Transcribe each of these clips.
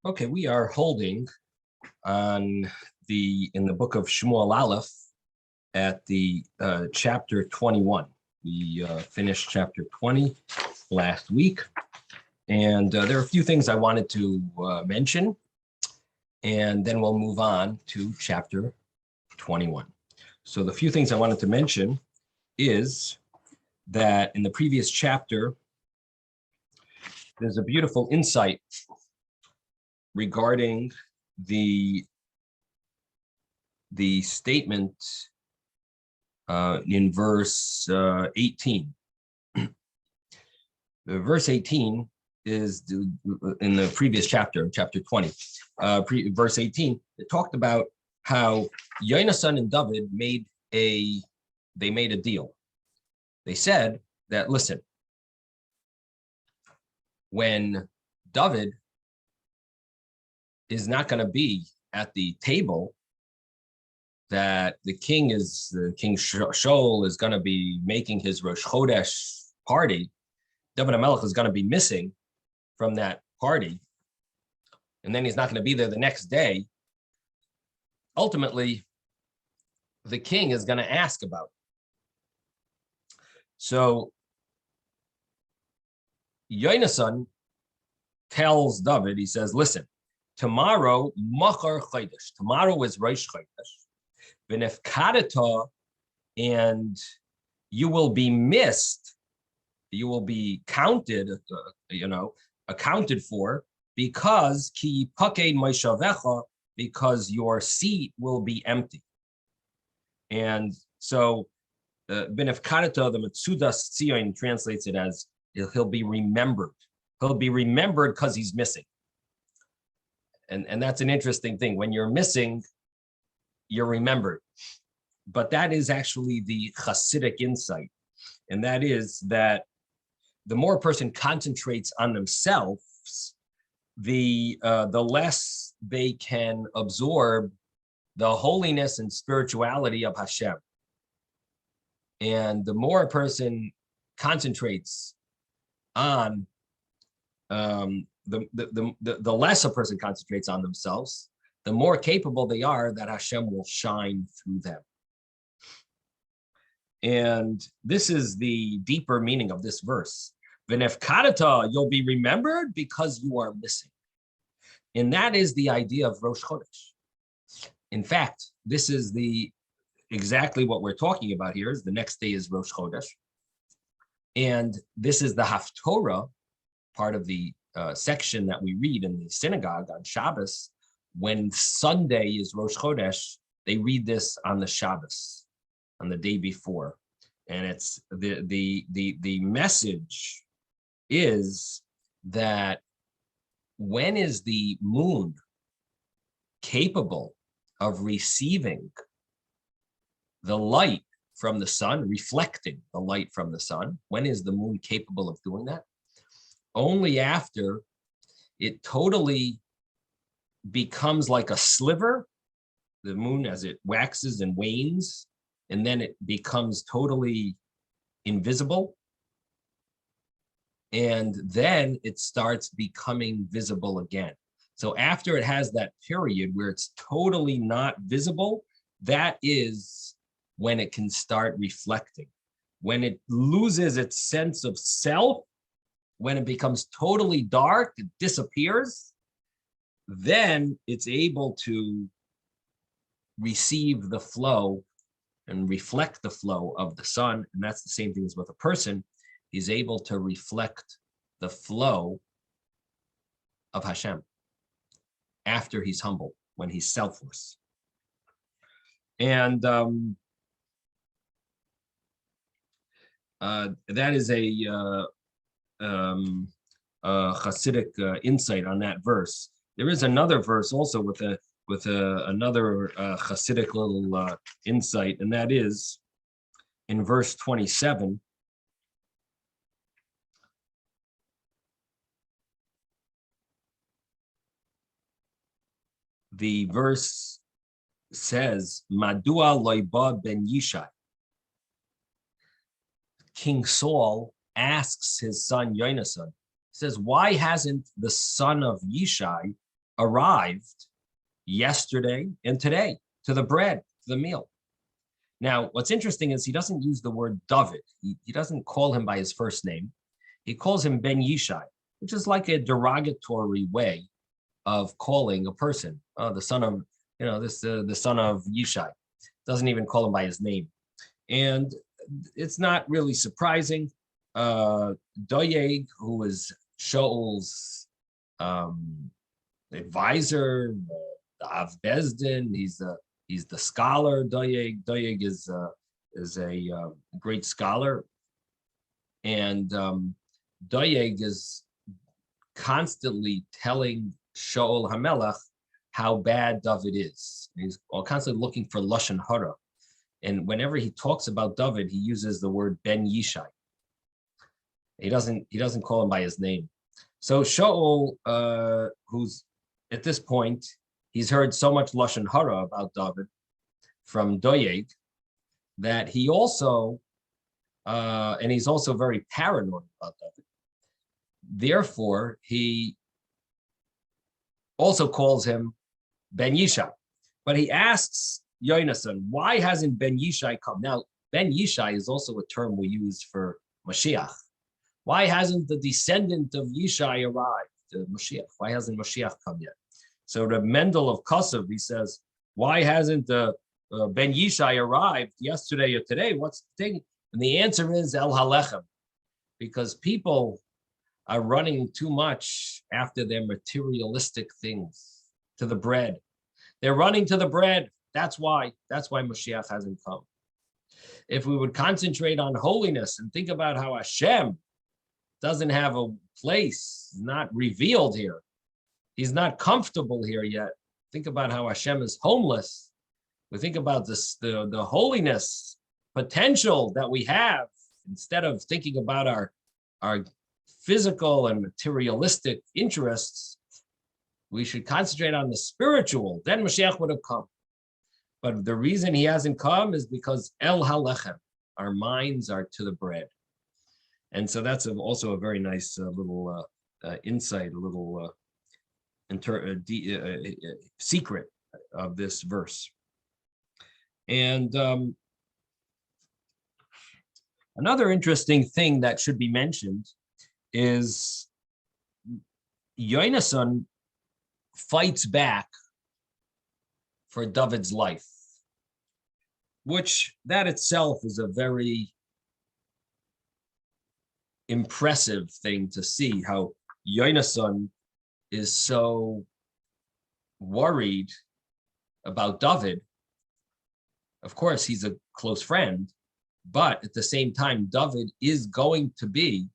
Okay, we are holding on in the book of Shmuel Aleph at the chapter 21. We finished chapter 20 last week, and there are a few things I wanted to mention, and then we'll move on to chapter 21. So the few things I wanted to mention is that in the previous chapter, there's a beautiful insight regarding the statement in verse 18. Verse 18 is in the previous chapter, chapter 20. Verse 18, it talked about how Yonasan and David made a deal. They said that, listen, when David is not going to be at the table, that King Shaul is going to be making his Rosh Chodesh party. David HaMelech is going to be missing from that party, and then he's not going to be there the next day. Ultimately, the king is going to ask about it. So Yonasan tells David, he says, listen, tomorrow, Machar Chodesh, tomorrow is Rosh Chodesh, V'nefkadata, and you will be missed, you will be counted, accounted for, because ki pakeid moishavecha, because your seat will be empty. And so Benefkadata, the Metzudas Tzion translates it as he'll be remembered. He'll be remembered because he's missing. And that's an interesting thing. When you're missing, you're remembered. But that is actually the Hasidic insight. And that is that the more a person concentrates on themselves, the less they can absorb the holiness and spirituality of Hashem. And the more a person concentrates on, the less a person concentrates on themselves, the more capable they are that Hashem will shine through them. And this is the deeper meaning of this verse. V'nefkadata, you'll be remembered because you are missing. And that is the idea of Rosh Chodesh. In fact, this is exactly what we're talking about here. Is the next day is Rosh Chodesh. And this is the Haftorah, part of the section that we read in the synagogue on Shabbos. When Sunday is Rosh Chodesh, they read this on the Shabbos, on the day before. And it's the message is that when is the moon capable of receiving the light from the sun, reflecting the light from the sun? When is the moon capable of doing that? Only after it totally becomes like a sliver, the moon, as it waxes and wanes, and then it becomes totally invisible. And then it starts becoming visible again. So after it has that period where it's totally not visible, that is when it can start reflecting. When it loses its sense of self, when it becomes totally dark, it disappears, then it's able to receive the flow and reflect the flow of the sun. And that's the same thing as with a person. He's able to reflect the flow of Hashem after he's humble, when he's selfless. And that is a Hasidic insight on that verse. There is another verse also with another Hasidic little insight, and that is in verse 27. The verse says, Madua loiba ben Yishai. King Saul asks his son Yonasan, says, why hasn't the son of Yishai arrived yesterday and today to the bread, to the meal. Now, what's interesting is he doesn't use the word David. He doesn't call him by his first name. He calls him Ben Yishai, which is like a derogatory way of calling a person, the son of, the son of Yishai. Doesn't even call him by his name. And it's not really surprising. Doeg, who is Shaul's advisor, the Av Bezdin, he's the scholar. Doeg is a great scholar, and Doeg is constantly telling Shaul Hamelech how bad David is. He's constantly looking for lashon hara, and whenever he talks about David, he uses the word Ben Yishai. He doesn't call him by his name. So Shaul, who's at this point, he's heard so much lashon hara about David from Doeg that he also, and he's also very paranoid about David. Therefore, he also calls him Ben Yishai. But he asks Yonasan, why hasn't Ben Yishai come? Now, Ben Yishai is also a term we use for Mashiach. Why hasn't the descendant of Yishai arrived, Mashiach? Why hasn't Mashiach come yet? So the Mendel of Kosov, he says, why hasn't Ben Yishai arrived yesterday or today? What's the thing? And the answer is El Halechem, because people are running too much after their materialistic things, to the bread. They're running to the bread. That's why Mashiach hasn't come. If we would concentrate on holiness and think about how Hashem doesn't have a place, not revealed here. He's not comfortable here yet. Think about how Hashem is homeless. We think about this, the holiness potential that we have, instead of thinking about our physical and materialistic interests. We should concentrate on the spiritual. Then Mashiach would have come. But the reason he hasn't come is because El Halechem, our minds are to the bread. And so that's also a very nice little insight, a little secret of this verse. And another interesting thing that should be mentioned is Yonasan fights back for David's life, which that itself is a very impressive thing to see, how Yonasan is so worried about David. Of course, he's a close friend, but at the same time, David is going to be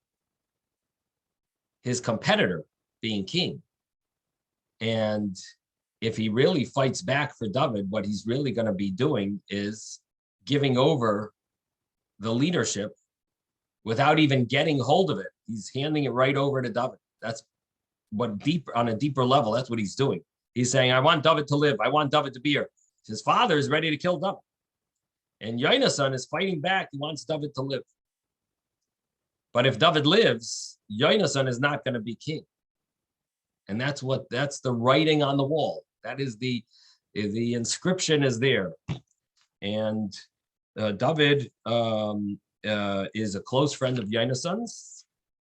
his competitor, being king. And if he really fights back for David, what he's really going to be doing is giving over the leadership without even getting hold of it. He's handing it right over to David. That's what on a deeper level, that's what he's doing. He's saying, I want David to live. I want David to be here. His father is ready to kill David. And Yonasan is fighting back. He wants David to live. But if David lives, Yonasan is not going to be king. And that's the writing on the wall. That is the inscription is there. And David is a close friend of Yonasan's.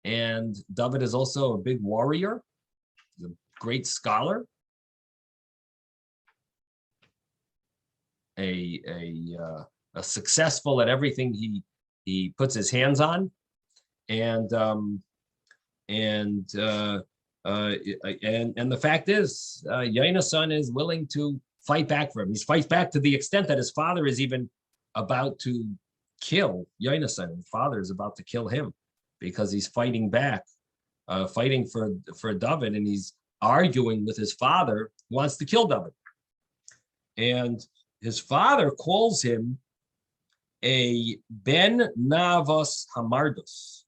And David is also a big warrior. He's a great scholar. A successful at everything he puts his hands on. And the fact is, Yonasan is willing to fight back for him. He fights back to the extent that his father is even about to kill Yonasan. His father is about to kill him because he's fighting back, fighting for David, and he's arguing with his father who wants to kill David. And his father calls him a Ben Navas Hamardus.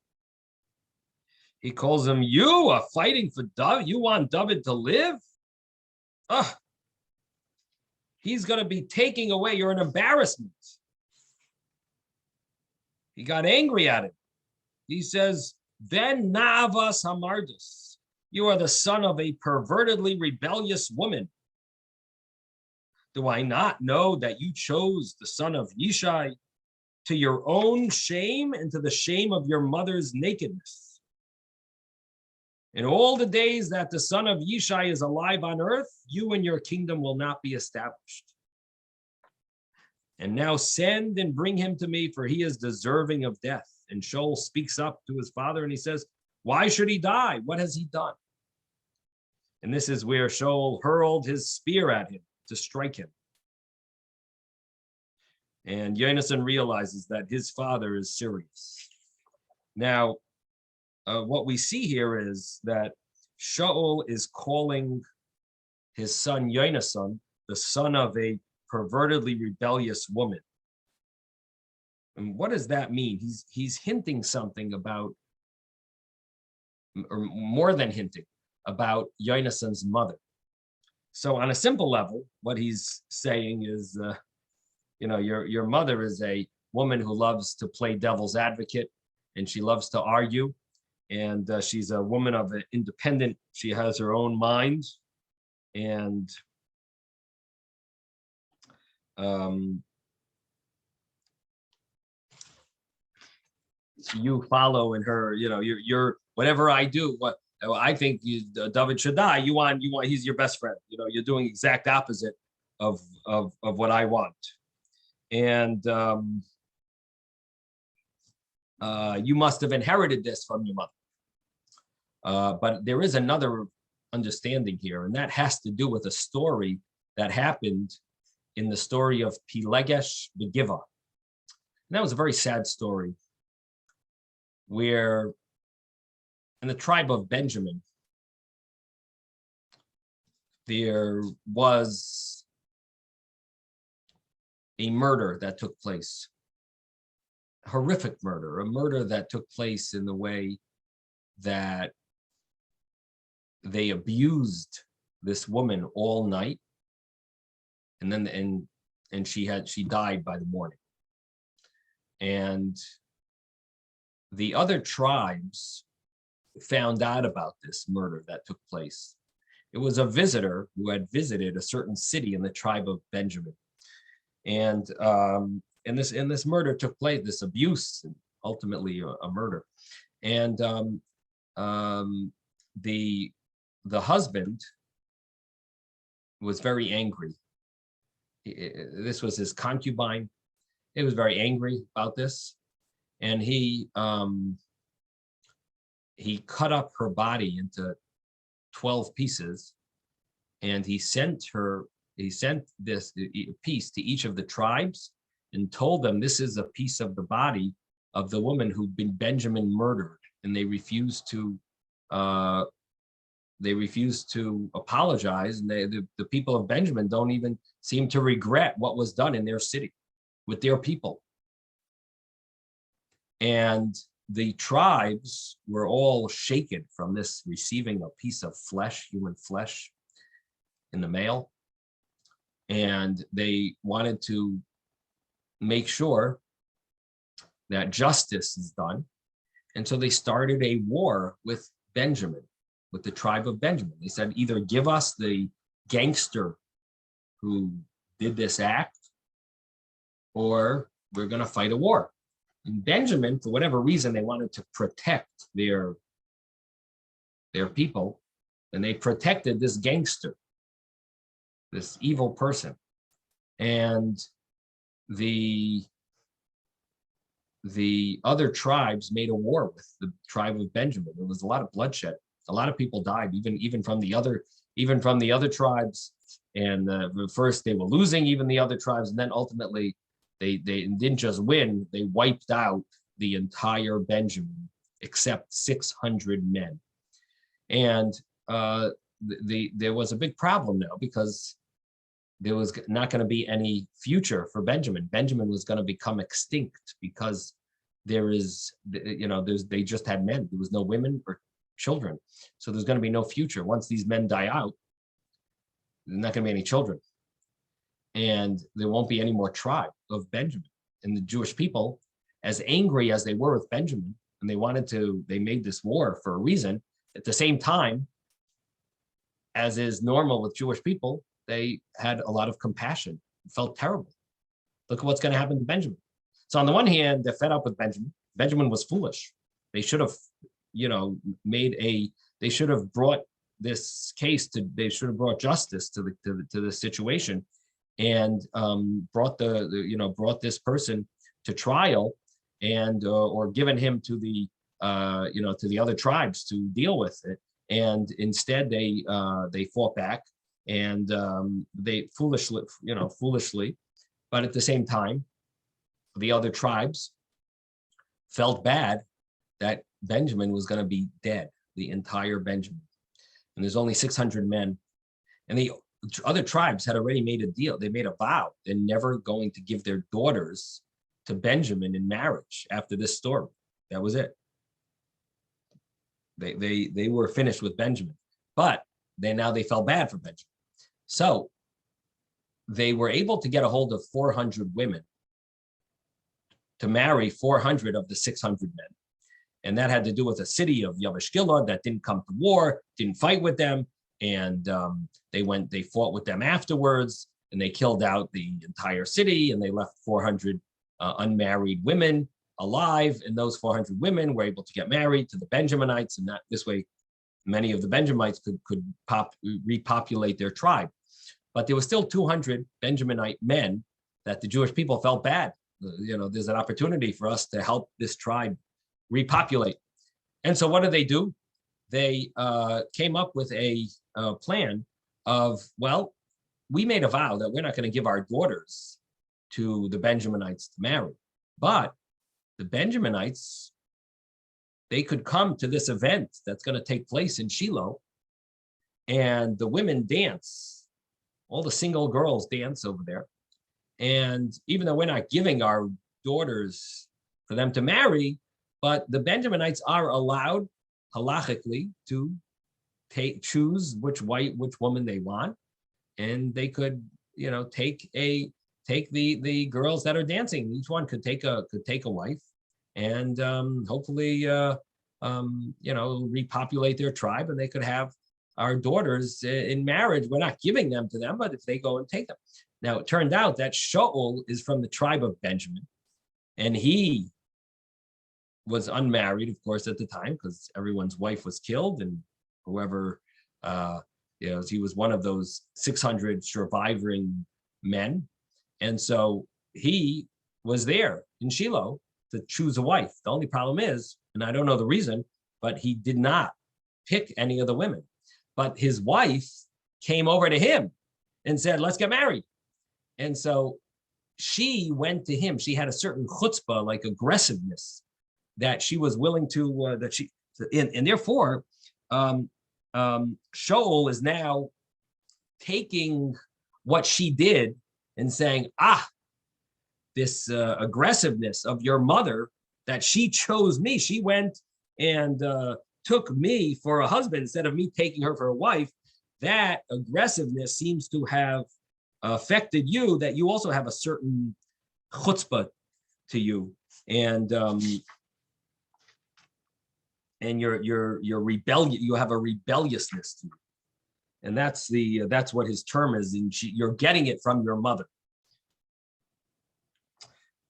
He calls him, you are fighting for David. You want David to live? He's going to be taking away. You're an embarrassment. He got angry at him. He says, Ben Navas Hamardus. You are the son of a pervertedly rebellious woman. Do I not know that you chose the son of Yishai to your own shame and to the shame of your mother's nakedness? In all the days that the son of Yishai is alive on earth, you and your kingdom will not be established. And now send and bring him to me, for he is deserving of death. And Shmuel speaks up to his father and he says, why should he die? What has he done? And this is where Shmuel hurled his spear at him to strike him. And Yonasan realizes that his father is serious. Now, what we see here is that Shmuel is calling his son Yonasan the son of a pervertedly rebellious woman. And what does that mean? He's hinting something about, or more than hinting, about Yonasan's mother. So on a simple level, what he's saying is, your mother is a woman who loves to play devil's advocate, and she loves to argue, and she's a woman of an independent. She has her own mind, and you follow in her. You're whatever I do. What I think David should die. You want. He's your best friend. You're doing exact opposite of what I want. And you must have inherited this from your mother. But there is another understanding here, and that has to do with a story that happened in the story of Pilegesh Begiva. And that was a very sad story, where in the tribe of Benjamin, there was a murder that took place, a horrific murder, a murder that took place in the way that they abused this woman all night, and then she died by the morning. And the other tribes found out about this murder that took place. It was a visitor who had visited a certain city in the tribe of Benjamin. And this murder took place, this abuse, and ultimately a murder. And the husband was very angry. This was his concubine. He was very angry about this, and he cut up her body into 12 pieces, and he sent this piece to each of the tribes and told them, this is a piece of the body of the woman who'd been Benjamin murdered, and they refused to apologize, and the people of Benjamin don't even seem to regret what was done in their city with their people. And the tribes were all shaken from this, receiving a piece of flesh, human flesh, in the mail. And they wanted to make sure that justice is done. And so they started a war with Benjamin, with the tribe of Benjamin. They said, either give us the gangster who did this act, or we're going to fight a war. And Benjamin, for whatever reason, they wanted to protect their people, and they protected this gangster, this evil person. And the other tribes made a war with the tribe of Benjamin. There was a lot of bloodshed. A lot of people died, even from the other tribes. And first they were losing even the other tribes, and then ultimately they didn't just win; they wiped out the entire Benjamin except 600 men. And there was a big problem now, because there was not going to be any future for Benjamin. Benjamin was going to become extinct, because they just had men. There was no women or children. So there's going to be no future. Once these men die out, there's not going to be any children. And there won't be any more tribe of Benjamin. And the Jewish people, as angry as they were with Benjamin, and they made this war for a reason, at the same time, as is normal with Jewish people, they had a lot of compassion, felt terrible. Look at what's going to happen to Benjamin. So on the one hand, they're fed up with Benjamin. Benjamin was foolish. They should have, they should have brought this case to, they should have brought justice to the situation, and brought brought this person to trial, and or given him to the to the other tribes to deal with it. And instead they fought back, and they foolishly, but at the same time, the other tribes felt bad that Benjamin was going to be dead, the entire Benjamin. And there's only 600 men. And the other tribes had already made a deal. They made a vow. They're never going to give their daughters to Benjamin in marriage after this story. That was it. They were finished with Benjamin. But they felt bad for Benjamin. So they were able to get a hold of 400 women to marry 400 of the 600 men. And that had to do with a city of Yabesh Gilad that didn't come to war, didn't fight with them. And they fought with them afterwards, and they killed out the entire city, and they left 400 unmarried women alive. And those 400 women were able to get married to the Benjaminites. And this way, many of the Benjamites could repopulate their tribe. But there were still 200 Benjaminite men that the Jewish people felt bad. There's an opportunity for us to help this tribe repopulate. And so what do? They came up with a plan of, well, we made a vow that we're not going to give our daughters to the Benjaminites to marry. But the Benjaminites, they could come to this event that's going to take place in Shiloh, and the women dance. All the single girls dance over there. And even though we're not giving our daughters for them to marry, but the Benjaminites are allowed halachically to choose which woman they want, and they could take the girls that are dancing. Each one could take a wife, and hopefully repopulate their tribe, and they could have our daughters in marriage. We're not giving them to them, but if they go and take them. Now, it turned out that Shaul is from the tribe of Benjamin, and he was unmarried, of course, at the time, because everyone's wife was killed, and whoever, he was one of those 600 surviving men. And so he was there in Shiloh to choose a wife. The only problem is, and I don't know the reason, but he did not pick any of the women. But his wife came over to him and said, let's get married. And so she went to him. She had a certain chutzpah, like aggressiveness, that she was willing to, and therefore, Shaul is now taking what she did and saying, this aggressiveness of your mother, that she chose me. She went and took me for a husband instead of me taking her for a wife. That aggressiveness seems to have affected you, that you also have a certain chutzpah to you, and you're rebellious. You have a rebelliousness to you, and that's what his term is. And you're getting it from your mother.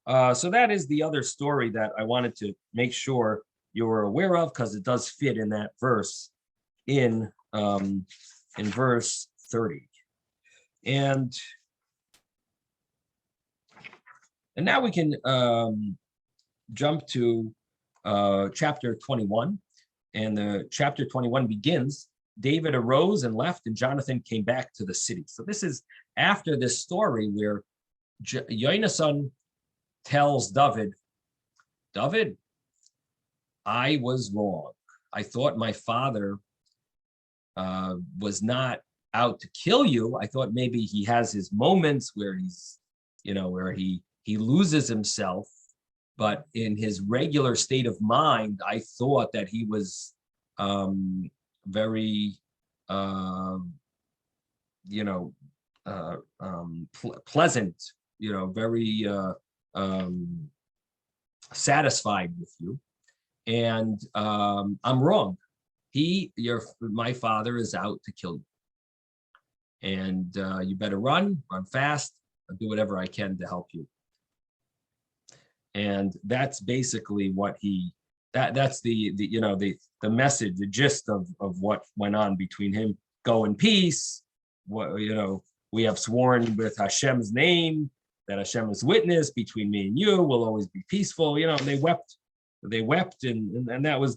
So that is the other story that I wanted to make sure you were aware of, because it does fit in that verse in verse 30. And now we can jump to chapter 21. And the chapter 21 begins, David arose and left, and Jonathan came back to the city. So this is after this story where Yonasan tells David, I was wrong. I thought my father was not out to kill you. I thought maybe he has his moments where he's, where he loses himself. But in his regular state of mind, I thought that he was very, pleasant, very satisfied with you. And I'm wrong. My father is out to kill you. and you better run fast. I'll do whatever I can to help you. And that's basically what that's the message, the gist of what went on between him. Go in peace. What, we have sworn with Hashem's name that Hashem is witness between me and you will always be peaceful. And they wept, and that was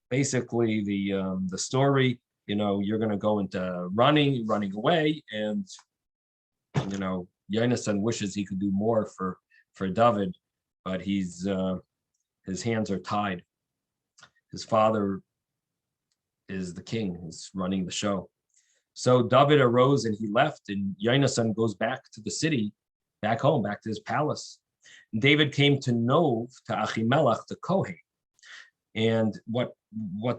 basically the story. You're going to go into running away, and Yonasan wishes he could do more for David, but his hands are tied. His father is the king, is running the show. So David arose and he left, and Yonasan goes back to the city, back home, back to his palace. And David came to Nov, to Achimelech, the Kohen. And what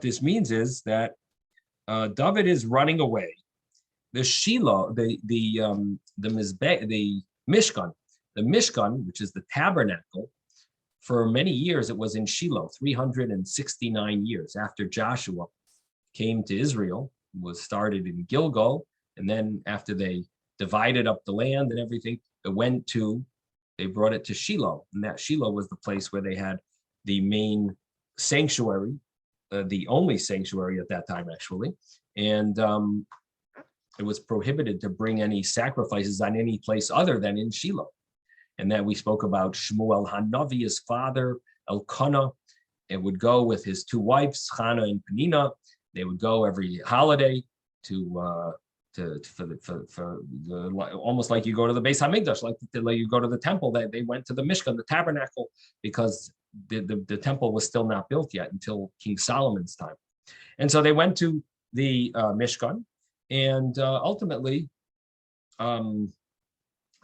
this means is that David is running away. The Shiloh, the Mishkan, which is the tabernacle, for many years it was in Shiloh, 369 years after Joshua came to Israel, was started in Gilgal, and then after they divided up the land and everything, they brought it to Shiloh, and that Shiloh was the place where they had the main sanctuary, the only sanctuary at that time, actually, and it was prohibited to bring any sacrifices on any place other than in Shiloh. And then we spoke about Shmuel Hanavi, his father, Elkanah, and would go with his two wives, Hannah and Penina. They would go every holiday almost like you go to the Beis Hamikdash, like you go to the temple. They went to the Mishkan, the tabernacle, because the temple was still not built yet until King Solomon's time. And so they went to the Mishkan, and ultimately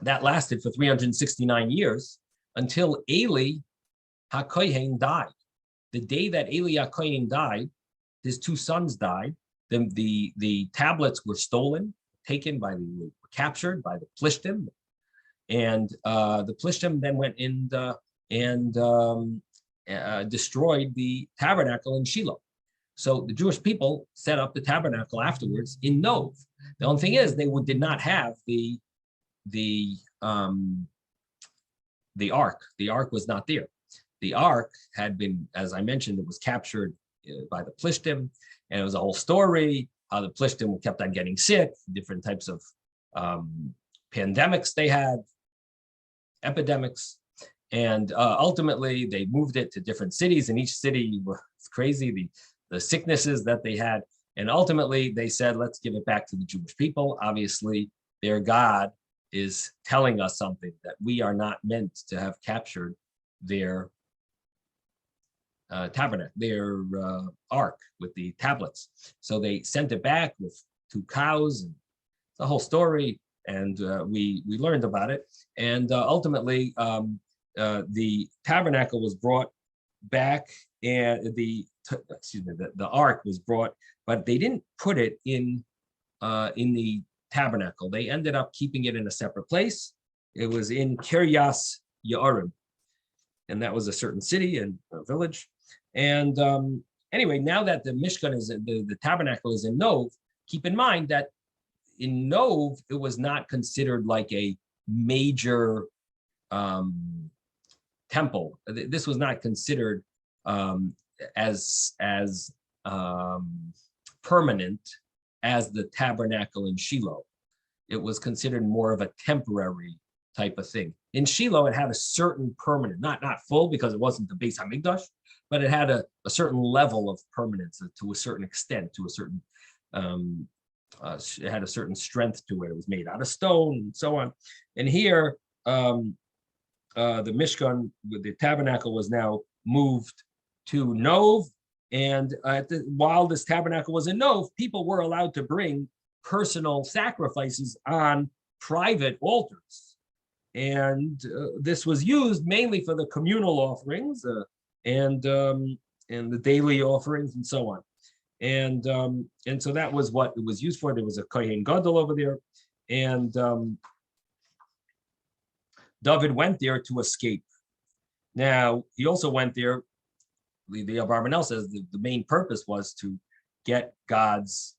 that lasted for 369 years until Eli HaKohen died. The day that Eli HaKohen died, his two sons died. The tablets were stolen, captured by the Plishtim, and the Plishtim then went in and destroyed the tabernacle in Shiloh. So the Jewish people set up the tabernacle afterwards in Nov. The only thing is, they did not have the ark. The ark was not there. The ark had been, as I mentioned, it was captured by the Plishtim, and it was a whole story how the Plishtim kept on getting sick, different types of pandemics they had, epidemics, and ultimately they moved it to different cities, and each city was crazy, the sicknesses that they had, and ultimately they said, let's give it back to the Jewish people. Obviously, their God is telling us something, that we are not meant to have captured their tabernacle, their ark with the tablets. So they sent it back with 2 cows, and the whole story, and we learned about it. And ultimately, the tabernacle was brought back, and the ark was brought, but they didn't put it in the tabernacle. They ended up keeping it in a separate place. It was in Kiryas Yearim, and that was a certain city and a village. And anyway, now that the Mishkan is the tabernacle is in Nov, keep in mind that in Nov it was not considered like a major temple. This was not considered as permanent as the tabernacle in Shiloh. It was considered more of a temporary type of thing. In Shiloh, it had a certain permanent, not full, because it wasn't the Beis Hamikdash, but it had a certain level of permanence to a certain extent, to a certain, it had a certain strength to it. It was made out of stone and so on. And here, the Mishkan, the tabernacle, was now moved to Nov. And while this tabernacle was in Nov, people were allowed to bring personal sacrifices on private altars. And this was used mainly for the communal offerings and the daily offerings and so on. And so that was what it was used for. There was a Kohen Gadol over there. And David went there to escape. Now, he also went there, the Abarbanel says the main purpose was to get God's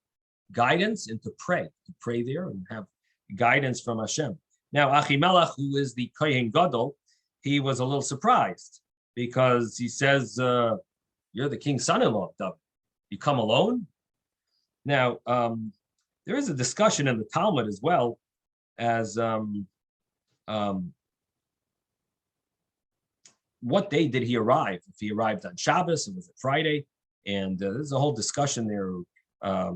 guidance and to pray there and have guidance from Hashem. Now, Achimelech, who is the Kohen Gadol, he was a little surprised because he says, you're the king's son-in-law, David. You come alone? Now, there is a discussion in the Talmud as well as what day did he arrive? If he arrived on Shabbos, it was a Friday, and there's a whole discussion there, a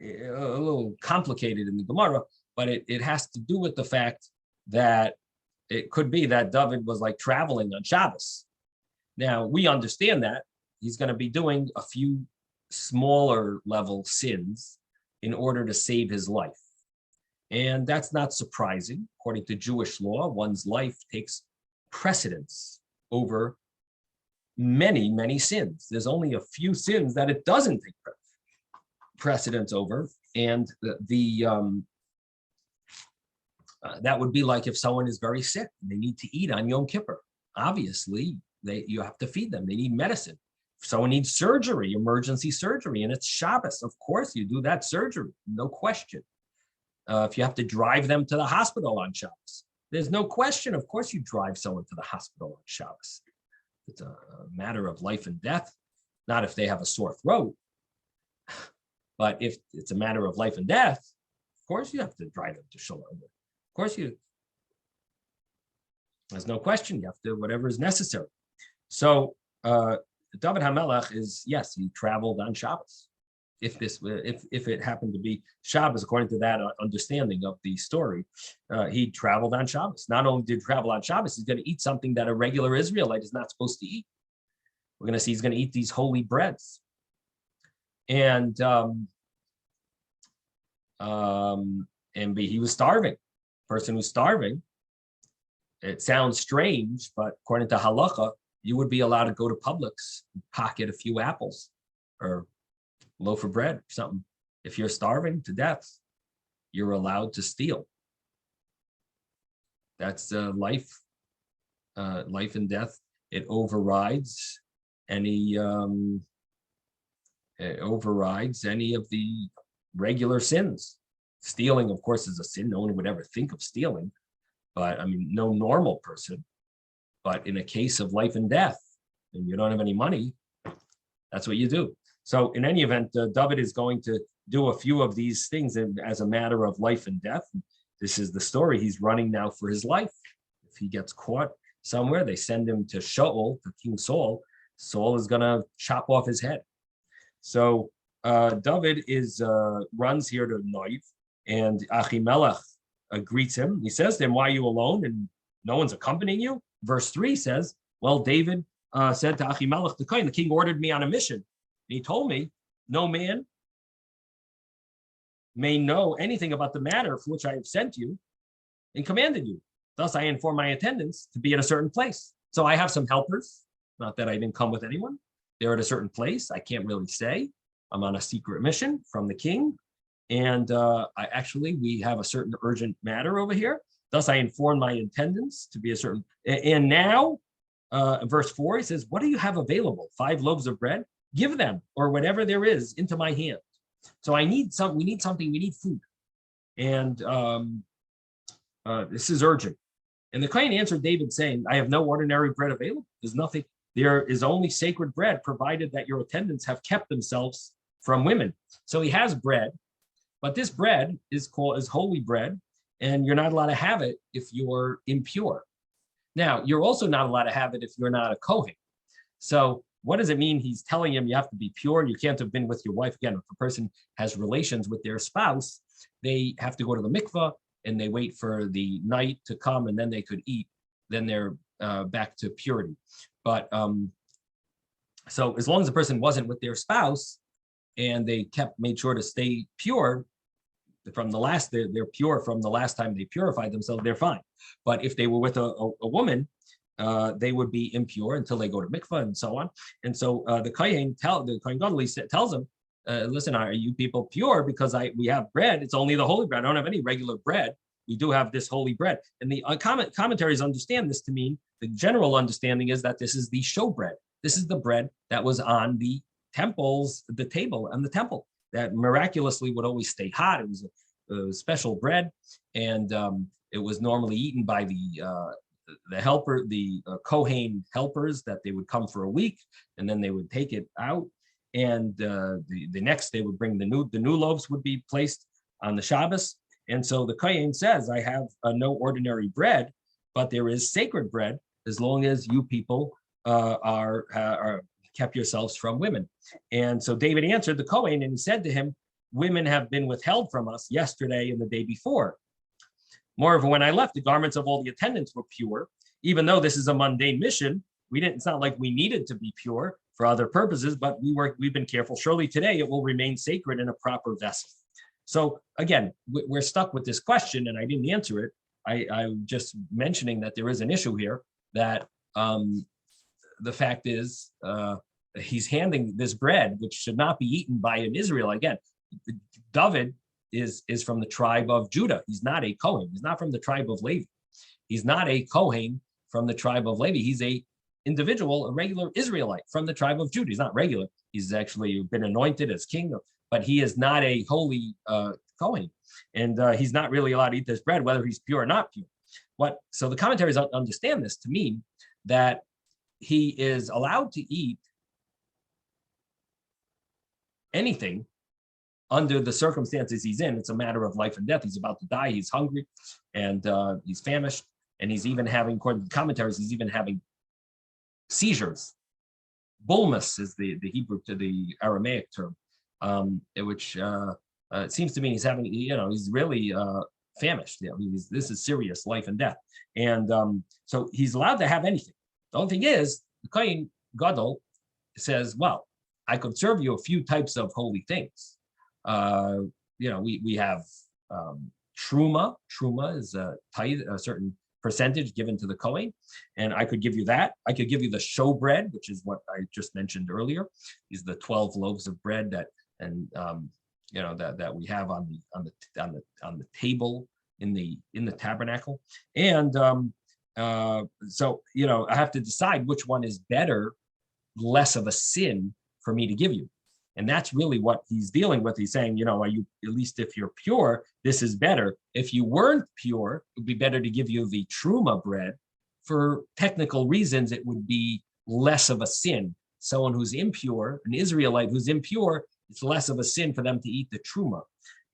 little complicated in the Gemara, but it has to do with the fact that it could be that David was like traveling on Shabbos. Now, we understand that he's going to be doing a few smaller level sins in order to save his life. And that's not surprising. According to Jewish law, one's life takes precedence over many, many sins. There's only a few sins that it doesn't take precedence over. And that would be like if someone is very sick and they need to eat on Yom Kippur. Obviously, you have to feed them. They need medicine. If someone needs surgery, emergency surgery, and it's Shabbos, of course you do that surgery, no question. If you have to drive them to the hospital on Shabbos, there's no question. Of course you drive someone to the hospital on Shabbos. It's a matter of life and death, not if they have a sore throat. But if it's a matter of life and death, of course you have to drive them to Shalom. Of course there's no question, you have to, whatever is necessary. So David HaMelech is, yes, he traveled on Shabbos. If it happened to be Shabbos, according to that understanding of the story, he traveled on Shabbos. Not only did he travel on Shabbos, he's going to eat something that a regular Israelite is not supposed to eat. We're going to see he's going to eat these holy breads. And he was starving. Person who's starving, it sounds strange, but according to halacha, you would be allowed to go to Publix and pocket a few apples or a loaf of bread or something. If you're starving to death, you're allowed to steal. That's life and death. It overrides any of the regular sins. Stealing, of course, is a sin. No one would ever think of stealing, but I mean, no normal person. But in a case of life and death, and you don't have any money, that's what you do. So in any event, David is going to do a few of these things as a matter of life and death. This is the story. He's running now for his life. If he gets caught somewhere, they send him to Shaul, to King Saul. Saul is going to chop off his head. So David runs here to Noiv, and Achimelech greets him. He says to him, "Why are you alone and no one's accompanying you?" Verse 3 says, well, David said to Achimelech the Kohen, "The king ordered me on a mission. And he told me, no man may know anything about the matter for which I have sent you and commanded you. Thus I inform my attendants to be at a certain place. So I have some helpers, not that I didn't come with anyone. They're at a certain place. I can't really say. I'm on a secret mission from the king. And we have a certain urgent matter over here. Thus I inform my attendants to be a certain, and now, verse 4, he says, what do you have available? 5 loaves of bread? Give them, or whatever there is, into my hand. So we need food. And this is urgent. And the Kohen answered David saying, I have no ordinary bread available. There's nothing, there is only sacred bread, provided that your attendants have kept themselves from women. So he has bread, but this bread is holy bread, and you're not allowed to have it if you're impure. Now, you're also not allowed to have it if you're not a Kohen. So what does it mean? He's telling him you have to be pure. You can't have been with your wife. Again, if a person has relations with their spouse, they have to go to the mikveh and they wait for the night to come and then they could eat. Then they're back to purity. But so as long as the person wasn't with their spouse and they made sure to stay pure from the last, they're pure from the last time they purified themselves, they're fine. But if they were with a woman, they would be impure until they go to mikveh and so on. And so the Kohen Gadol tells them, listen, are you people pure? Because we have bread. It's only the holy bread. I don't have any regular bread. We do have this holy bread. And the commentaries understand this to mean, the general understanding is that this is the showbread. This is the bread that was on the the table and the temple that miraculously would always stay hot. It was a special bread, and it was normally eaten by the Kohen helpers, that they would come for a week, and then they would take it out, and the next they would bring the new loaves would be placed on the Shabbos. And so the Kohen says, I have no ordinary bread, but there is sacred bread as long as you people are kept yourselves from women. And so David answered the Kohen, and he said to him, women have been withheld from us yesterday and the day before. Moreover, when I left, the garments of all the attendants were pure. Even though this is a mundane mission, it's not like we needed to be pure for other purposes, but we've been careful. Surely today it will remain sacred in a proper vessel. So again, we're stuck with this question, and I didn't answer it. I'm just mentioning that there is an issue here, that the fact is he's handing this bread, which should not be eaten by an Israelite. Again, David is from the tribe of Judah. He's not a Kohen. He's not from the tribe of Levi. He's not a Kohen from the tribe of Levi. He's a individual, a regular Israelite from the tribe of Judah. He's not regular. He's actually been anointed as king, but he is not a holy Kohen. And he's not really allowed to eat this bread, whether he's pure or not pure. So the commentaries understand this to mean that he is allowed to eat anything under the circumstances he's in. It's a matter of life and death. He's about to die. He's hungry, and he's famished, and he's even having, according to the commentaries, he's even having seizures. Bulmus is the Hebrew to the Aramaic term, which it seems to me he's having, he's really famished. This is serious life and death. And so he's allowed to have anything. The only thing is, the Kohen Gadol says, well, I could serve you a few types of holy things. We have truma. Truma is a tithe, a certain percentage given to the Kohen, and I could give you that. I could give you the showbread, which is what I just mentioned earlier. These are the 12 loaves of bread that we have on the table in the tabernacle. And so I have to decide which one is better, less of a sin for me to give you. And that's really what he's dealing with. He's saying, are you, at least if you're pure, this is better. If you weren't pure, it would be better to give you the truma bread. For technical reasons, it would be less of a sin. Someone who's impure, an Israelite who's impure, it's less of a sin for them to eat the truma.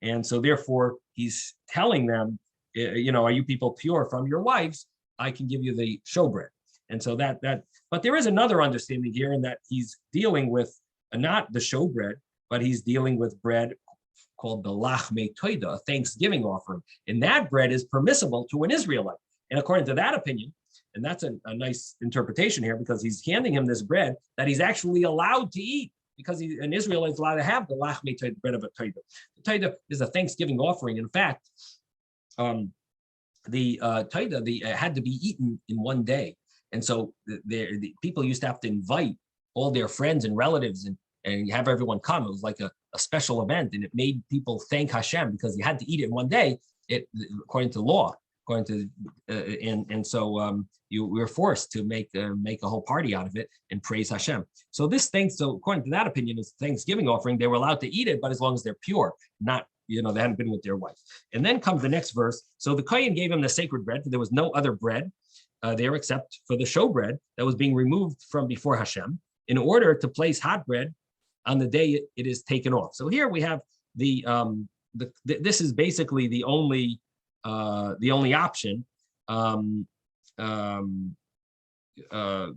And so therefore, he's telling them, are you people pure from your wives? I can give you the showbread. And so but there is another understanding here, in that he's dealing with not the showbread, but he's dealing with bread called the lachme toida, a thanksgiving offering. And that bread is permissible to an Israelite. And according to that opinion, and that's a nice interpretation here, because he's handing him this bread that he's actually allowed to eat, because an Israelite is allowed to have the lachme toida, bread of a toida. The toida is a thanksgiving offering. In fact, the toida had to be eaten in one day. And so the people used to have to invite all their friends and relatives and have everyone come. It was like a special event, and it made people thank Hashem, because you had to eat it in one day, according to law, so you were forced to make a whole party out of it and praise Hashem. So according to that opinion, is Thanksgiving offering. They were allowed to eat it, but as long as they're pure, not, they hadn't been with their wife. And then comes the next verse. So the Kohen gave him the sacred bread, for there was no other bread there except for the showbread that was being removed from before Hashem, in order to place hot bread on the day it is taken off. So here we have this is basically the only option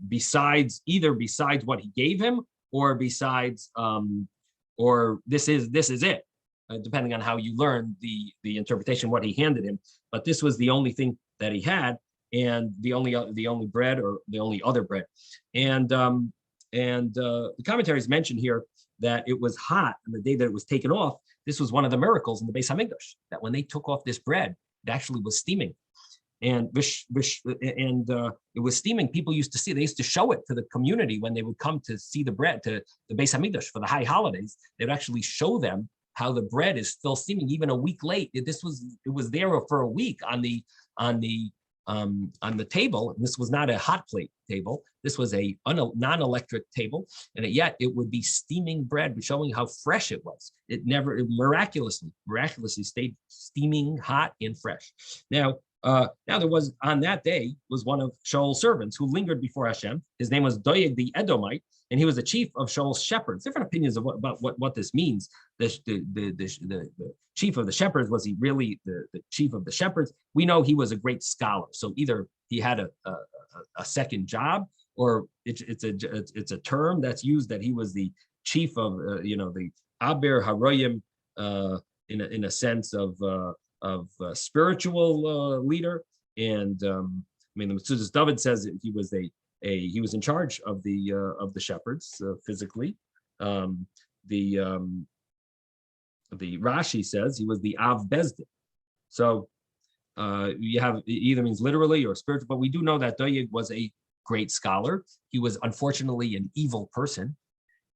besides what he gave him, or besides or this is it, depending on how you learn the interpretation, what he handed him. But this was the only thing that he had, and the only bread, or the only other bread. And the commentaries mention here that it was hot on the day that it was taken off. This was one of the miracles in the Beis Hamikdash, that when they took off this bread, it actually was steaming. And it was steaming. People used to see, they used to show it to the community when they would come to see the bread, to the Beis Hamikdash for the high holidays. They'd actually show them how the bread is still steaming, even a week late. It was there for a week on the table. And this was not a hot plate table, This was a non-electric table, and yet it would be steaming bread, showing how fresh it was. It miraculously stayed steaming hot and fresh. Now there was, on that day, was one of Shaul's servants who lingered before Hashem. His name was Doeg the Edomite, and he was the chief of Shaul's shepherds. Different opinions about what this means. The chief of the shepherds, was he really the chief of the shepherds? We know he was a great scholar. So either he had a second job, or it's a term that's used that he was the chief of the Aber Haroyim, in a sense of spiritual leader. And I mean, the Metzudas David says that he was in charge of the shepherds physically. The Rashi says he was the Av Bezdin. So you have, it either means literally or spiritual, but we do know that Doeg was a great scholar. He was unfortunately an evil person,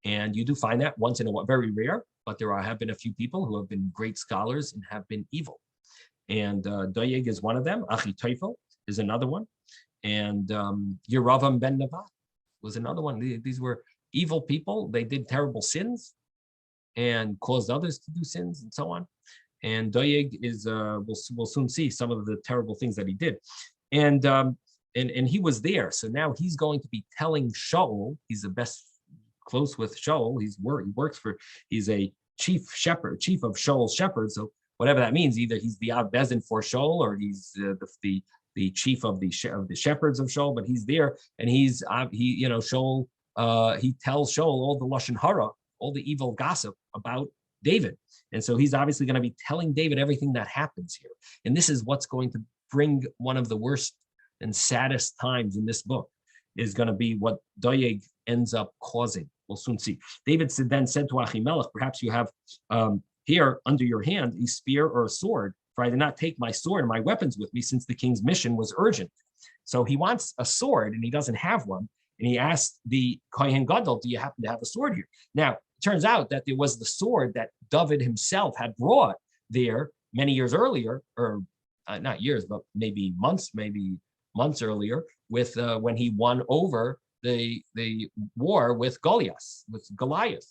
and you do find that once in a while, very rare, but there have been a few people who have been great scholars and have been evil. And Doeg is one of them. Achitophel is another one. And Yeravam ben Nevat was another one. These were evil people. They did terrible sins and caused others to do sins and so on. And Doeg is, we'll soon see some of the terrible things that he did. And he was there. So now he's going to be telling Shaul, he's the best close with Shaul. He's a chief of Shaul's shepherds. So whatever that means, either he's the Av Bezin for Shaul, or he's the chief of the shepherds of Shaul, but he's there, and Shaul, he tells Shaul all the lashon hara, all the evil gossip about David. And so he's obviously going to be telling David everything that happens here. And this is what's going to bring one of the worst and saddest times in this book, is going to be what Doeg ends up causing. We'll soon see. David then said to Achimelech, perhaps you have here under your hand a spear or a sword, for I did not take my sword and my weapons with me, since the king's mission was urgent. So he wants a sword and he doesn't have one. And he asked the Kohen Gadol, do you happen to have a sword here? Now, it turns out that there was the sword that David himself had brought there many years earlier, or not years, but maybe months earlier, with when he won over the war with Goliath.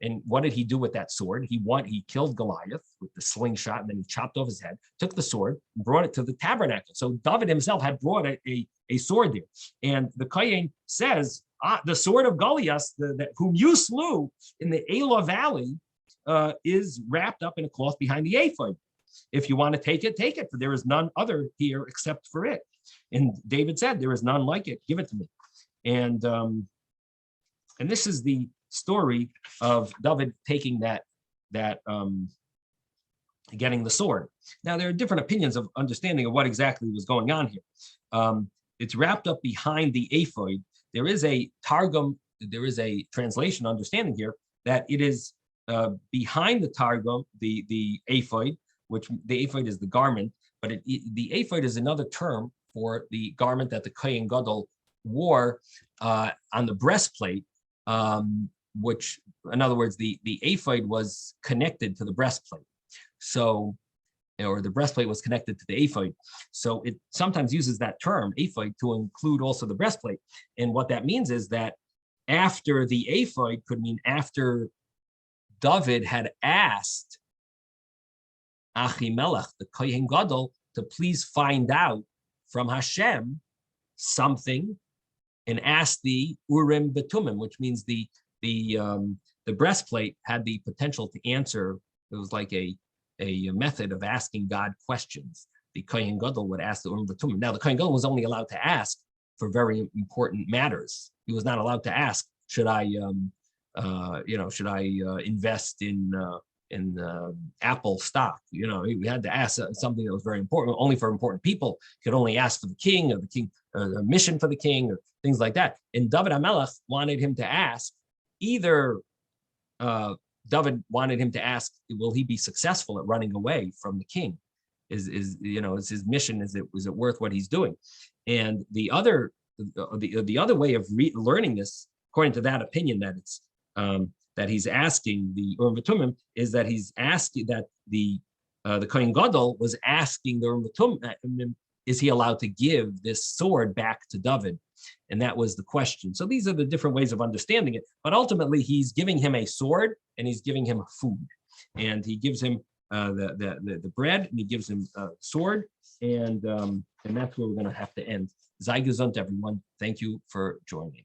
And what did he do with that sword? He killed Goliath with the slingshot, and then he chopped off his head, took the sword, and brought it to the tabernacle. So David himself had brought a sword there. And the Kohen says, the sword of Goliath, whom you slew in the Elah Valley, is wrapped up in a cloth behind the ephod. If you want to take it, for there is none other here except for it. And David said, there is none like it, give it to me. And this is the story of David taking getting the sword. Now, there are different opinions of understanding of what exactly was going on here. It's wrapped up behind the ephod. There is a targum, there is a translation understanding here that it is behind the targum, the ephod, which the ephod is the garment, but the ephod is another term for the garment that the Kohen Gadol wore on the breastplate, which, in other words, the ephod was connected to the breastplate. So, or the breastplate was connected to the ephod. So it sometimes uses that term, ephod, to include also the breastplate. And what that means is that after the ephod could mean after David had asked Achimelech, the Kohen Gadol, to please find out from Hashem something, and ask the Urim Betumim, which means the breastplate had the potential to answer. It was like a method of asking God questions. The Kohen Gadol would ask the Urim Betumim. Now, the Kohen Gadol was only allowed to ask for very important matters. He was not allowed to ask, should I invest in Apple stock? He had to ask something that was very important, only for important people. He could only ask for the king, or a mission for the king, or things like that. And David HaMelech wanted him to ask, either David wanted him to ask, will he be successful at running away from the king? Is his mission, is it worth what he's doing? And the other way of learning this, according to that opinion, that it's that he's asking the Urim V'Tumim, is that he's asking that the Kohen Gadol was asking the Urim V'Tumim, is he allowed to give this sword back to David? And that was the question. So these are the different ways of understanding it. But ultimately, he's giving him a sword and he's giving him food. And he gives him the bread and he gives him a sword. And that's where we're going to have to end. Sei gesund, everyone. Thank you for joining.